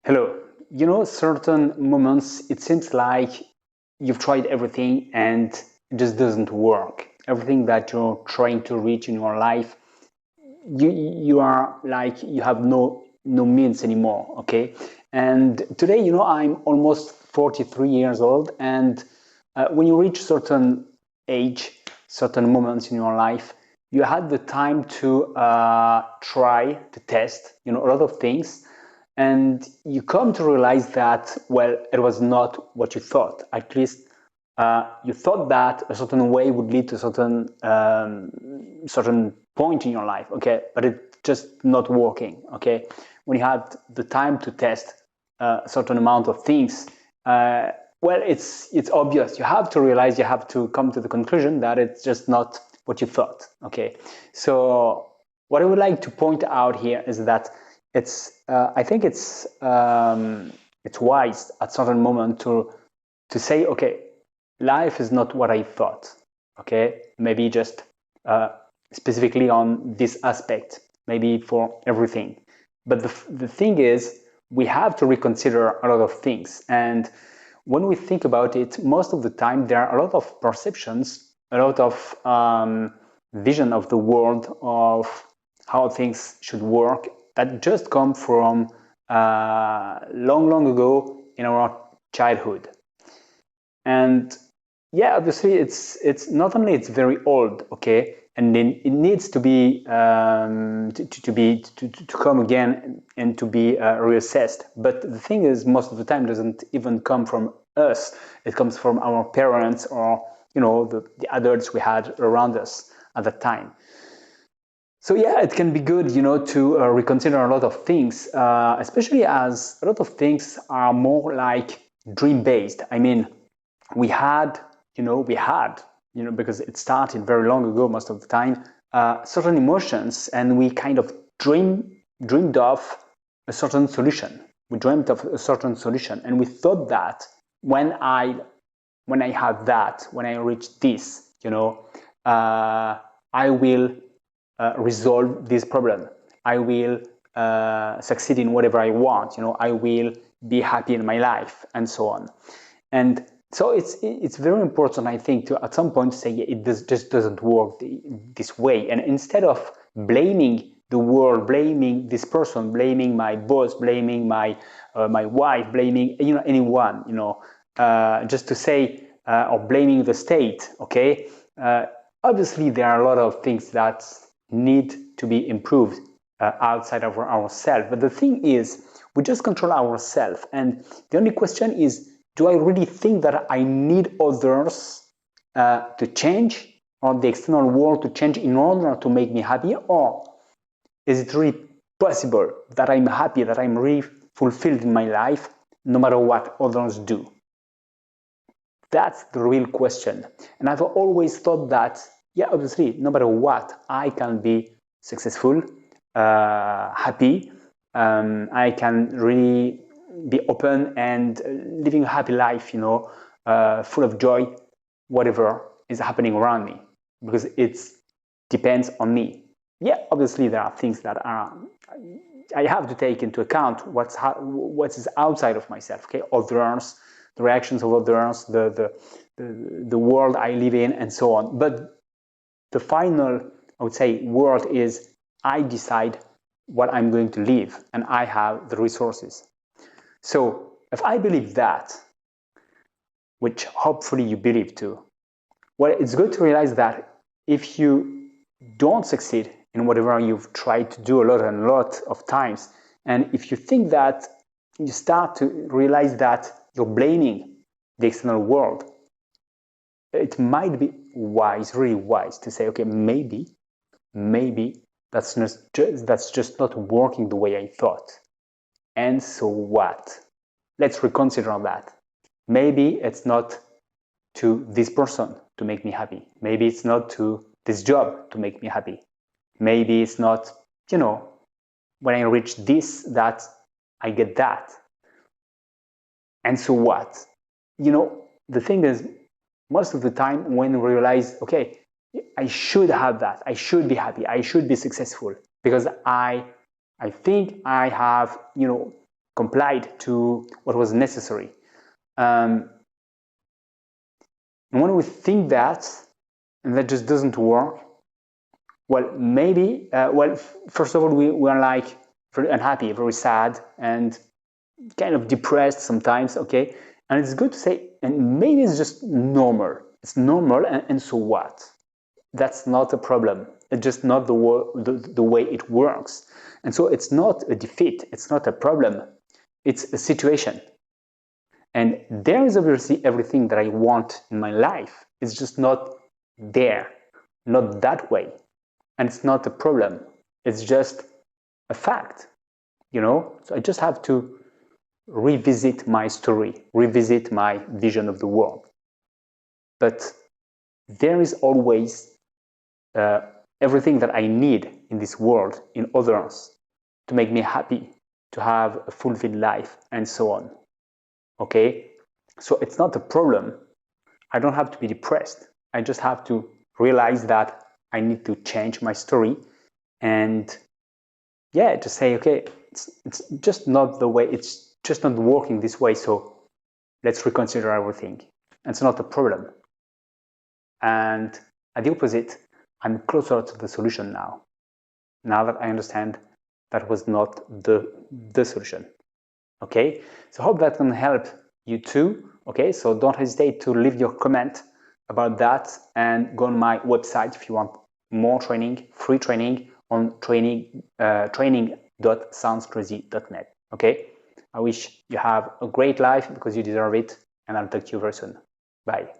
Hello. Certain moments it seems like you've tried everything and it just doesn't work. Everything that you're trying to reach in your life, you are like you have no means anymore. Okay. And today, I'm almost 43 years old, and when you reach certain age, certain moments in your life, you had the time to try to test, a lot of things, and you come to realize that, well, it was not what you thought. At least you thought that a certain way would lead to a certain point in your life, okay, but it's just not working. Okay, when you had the time to test a certain amount of things, well, it's obvious. You have to realize, you have to come to the conclusion that it's just not what you thought. Okay, so what I would like to point out here is that I think it's wise at certain moment to say, okay, life is not what I thought. Okay, maybe just uh, specifically on this aspect, maybe for everything. But the thing is, we have to reconsider a lot of things. And when we think about it, most of the time, there are a lot of perceptions, a lot of vision of the world, of how things should work, that just come from long ago in our childhood. And yeah, obviously it's not only it's very old, okay, and then it needs to be to come again and to be reassessed. But the thing is, most of the time doesn't even come from us. It comes from our parents, or the adults we had around us at that time. So yeah, it can be good, to reconsider a lot of things, especially as a lot of things are more like dream based. I mean, we had, because it started very long ago, most of the time, certain emotions, and we kind of dreamed of a certain solution. We dreamed of a certain solution, and we thought that when I have that, when I reach this, I will resolve this problem. I will succeed in whatever I want. I will be happy in my life, and so on. And so it's very important, I think, to at some point say just doesn't work this way. And instead of blaming the world, blaming this person, blaming my boss, blaming my wife, blaming anyone, just to say, or blaming the state, okay. Obviously, there are a lot of things that need to be improved outside of ourselves. But the thing is, we just control ourselves, and the only question is, do I really think that I need others to change, or the external world to change in order to make me happy? Or is it really possible that I'm happy, that I'm really fulfilled in my life, no matter what others do? That's the real question. And I've always thought that, yeah, obviously, no matter what, I can be successful, happy. I can really be open and living a happy life, full of joy, whatever is happening around me, because it depends on me. Yeah, obviously, there are things that I have to take into account what is outside of myself. Okay, others, the reactions of others, the world I live in, and so on. But the final, I would say, word is, I decide what I'm going to live, and I have the resources. So if I believe that, which hopefully you believe too, well, it's good to realize that if you don't succeed in whatever you've tried to do a lot of times, and if you think that, you start to realize that you're blaming the external world, it might be wise, really wise, to say, okay, maybe that's just not working the way I thought. And so what? Let's reconsider that. Maybe it's not to this person to make me happy. Maybe it's not to this job to make me happy. Maybe it's not, when I reach this, that I get that. And so what? The thing is, most of the time when we realize, okay, I should have that, I should be happy, I should be successful, because I think I have, complied to what was necessary. And when we think that, and that just doesn't work, well, maybe, first of all, we are like very unhappy, very sad, and kind of depressed sometimes, okay? And it's good to say, and maybe it's just normal. It's normal, and so what? That's not a problem. It's just not the way it works. And so it's not a defeat. It's not a problem. It's a situation. And there is obviously everything that I want in my life. It's just not there, not that way. And it's not a problem. It's just a fact, you know? So I just have to revisit my story, revisit my vision of the world. But there is always everything that I need in this world, in others, to make me happy, to have a fulfilled life, and so on. Okay? So it's not a problem. I don't have to be depressed. I just have to realize that I need to change my story and just say, okay, it's just not the way, it's just not working this way, so let's reconsider everything. And it's not a problem. And at the opposite, I'm closer to the solution now that I understand that was not the solution. Okay, so I hope that can help you too. Okay, so don't hesitate to leave your comment about that and go on my website if you want more training, free training on training.soundscrazy.net. Okay, I wish you have a great life because you deserve it, and I'll talk to you very soon. Bye.